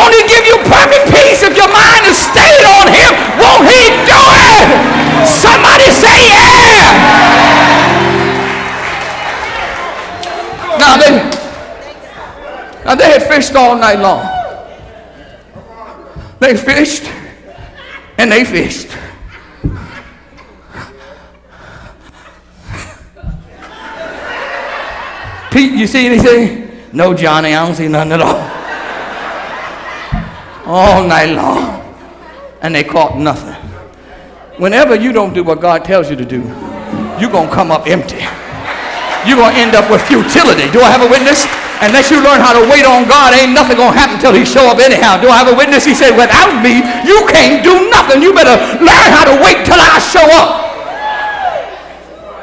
Won't he give you perfect peace if your mind is stayed on him? Won't he do it? Somebody say yeah. Now they had fished all night long. They fished and they fished. Pete, you see anything? No, Johnny, I don't see nothing at all. All night long. And they caught nothing. Whenever you don't do what God tells you to do, you're going to come up empty. You're going to end up with futility. Do I have a witness? Unless you learn how to wait on God, ain't nothing going to happen until he show up anyhow. Do I have a witness? He said, without me, you can't do nothing. You better learn how to wait till I show up.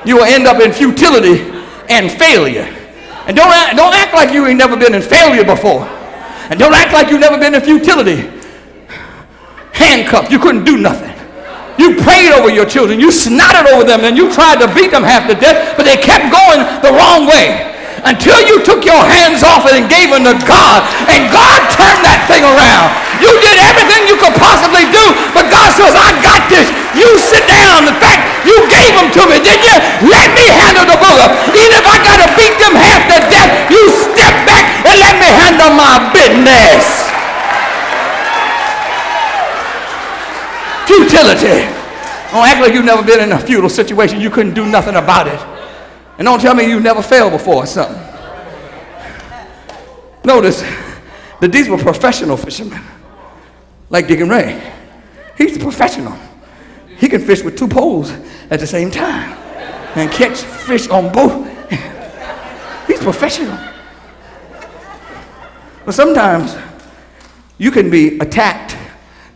You will end up in futility and failure. And don't act like you ain't never been in failure before. And don't act like you've never been in futility. Handcuffed, you couldn't do nothing. You prayed over your children, you snotted over them, and you tried to beat them half to death, but they kept going the wrong way. Until you took your hands off it and gave them to God, and God turned that thing around. You did everything you could possibly do, but God says, I got this. You sit down. In fact, you gave them to me, didn't you? Let me handle the booger. Even if I got to beat them half to death, you step back and let me handle my business. Futility. Don't act like you've never been in a futile situation. You couldn't do nothing about it. And don't tell me you never failed before or something. Notice that these were professional fishermen, like Dick and Ray. He's a professional. He can fish with two poles at the same time and catch fish on both. He's professional. But sometimes you can be attacked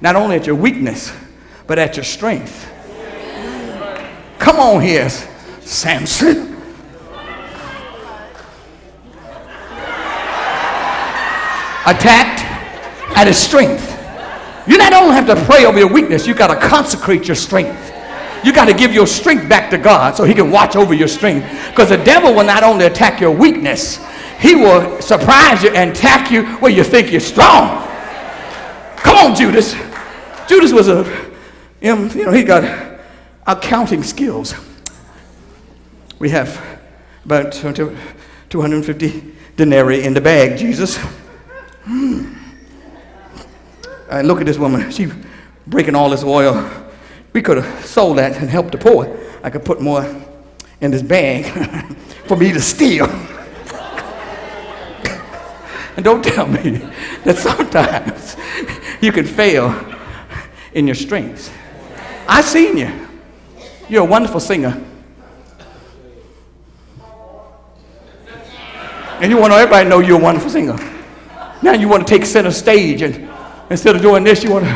not only at your weakness, but at your strength. Come on here, Samson. Attacked at his strength. You not only have to pray over your weakness, you got to consecrate your strength. You got to give your strength back to God so he can watch over your strength. Because the devil will not only attack your weakness, he will surprise you and attack you where you think you're strong. Come on, Judas. Judas was he got accounting skills. We have about 250 denarii in the bag, Jesus. And look at this woman. She's breaking all this oil. We could have sold that and helped the poor. I could put more in this bag for me to steal. And don't tell me that sometimes you can fail in your strengths. I seen you. You're a wonderful singer. And you want everybody to know you're a wonderful singer. Now you want to take center stage, and instead of doing this, you want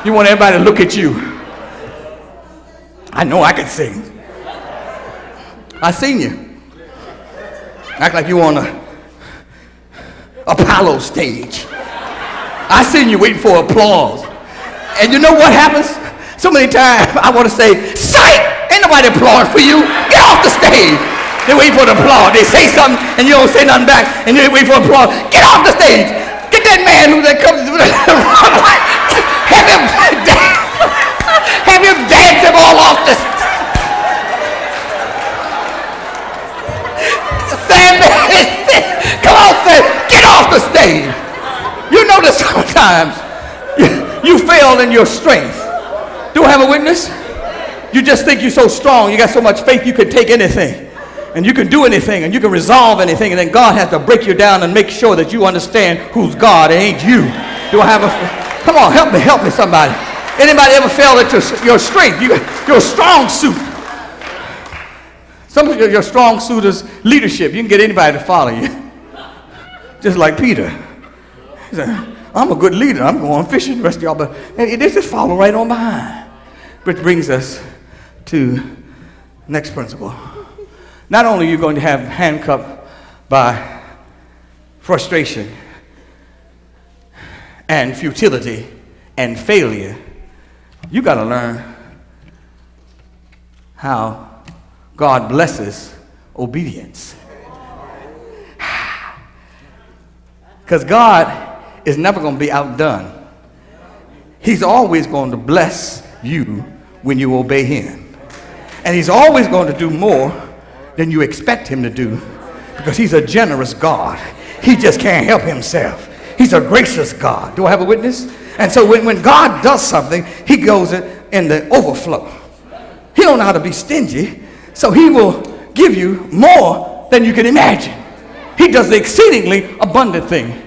everybody to look at you. I know I can sing. I seen you. Act like you on a Apollo stage. I seen you waiting for applause. And you know what happens? So many times I want to say, psych! Ain't nobody applauding for you. Get off the stage. They wait for the applause. They say something and you don't say nothing back, and they wait for applause. Get off the stage. Get that man who that comes have him dance him all off the stage. Come on, say, get off the stage. You know that sometimes you fail in your strength. Do I have a witness? You just think you're so strong, you got so much faith you can take anything. And you can do anything, and you can resolve anything, and then God has to break you down and make sure that you understand who's God and ain't you. Do I have a... Come on, help me somebody. Anybody ever fail at your strength? Your strong suit. Some of your strong suit is leadership. You can get anybody to follow you. Just like Peter. He said, I'm a good leader. I'm going fishing, the rest of y'all, but they just follow right on behind. Which brings us to next principle. Not only are you going to have handcuffed by frustration and futility and failure, you got to learn how God blesses obedience. Because God is never going to be outdone. He's always going to bless you when you obey him. And he's always going to do more than you expect him to do, because he's a generous God. He just can't help himself. He's a gracious God. Do I have a witness? And so when God does something, he goes in the overflow. He don't know how to be stingy, so he will give you more than you can imagine. He does the exceedingly abundant thing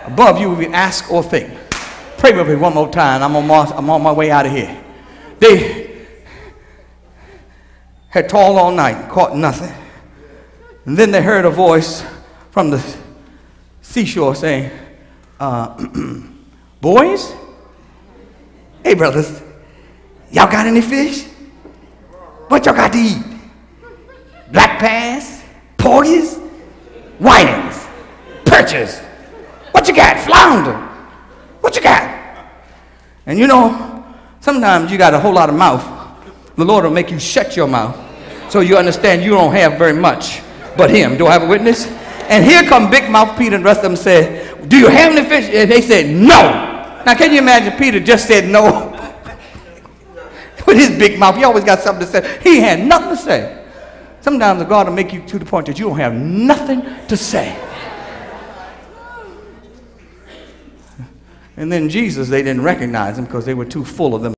above you if you ask or think. Pray with me one more time. I'm on my way out of here. They had toiled all night, caught nothing. And then they heard a voice from the seashore saying, boys, hey brothers, y'all got any fish? What y'all got to eat? Black bass, porgies, whitings, perches. What you got? Flounder. What you got? And you know, sometimes you got a whole lot of mouth. The Lord will make you shut your mouth so you understand you don't have very much but him. Do I have a witness? And here come Big Mouth Peter and the rest of them said, do you have any fish? And they said, no. Now can you imagine Peter just said no? With his big mouth, he always got something to say. He had nothing to say. Sometimes God will make you to the point that you don't have nothing to say. And then Jesus, they didn't recognize him because they were too full of them.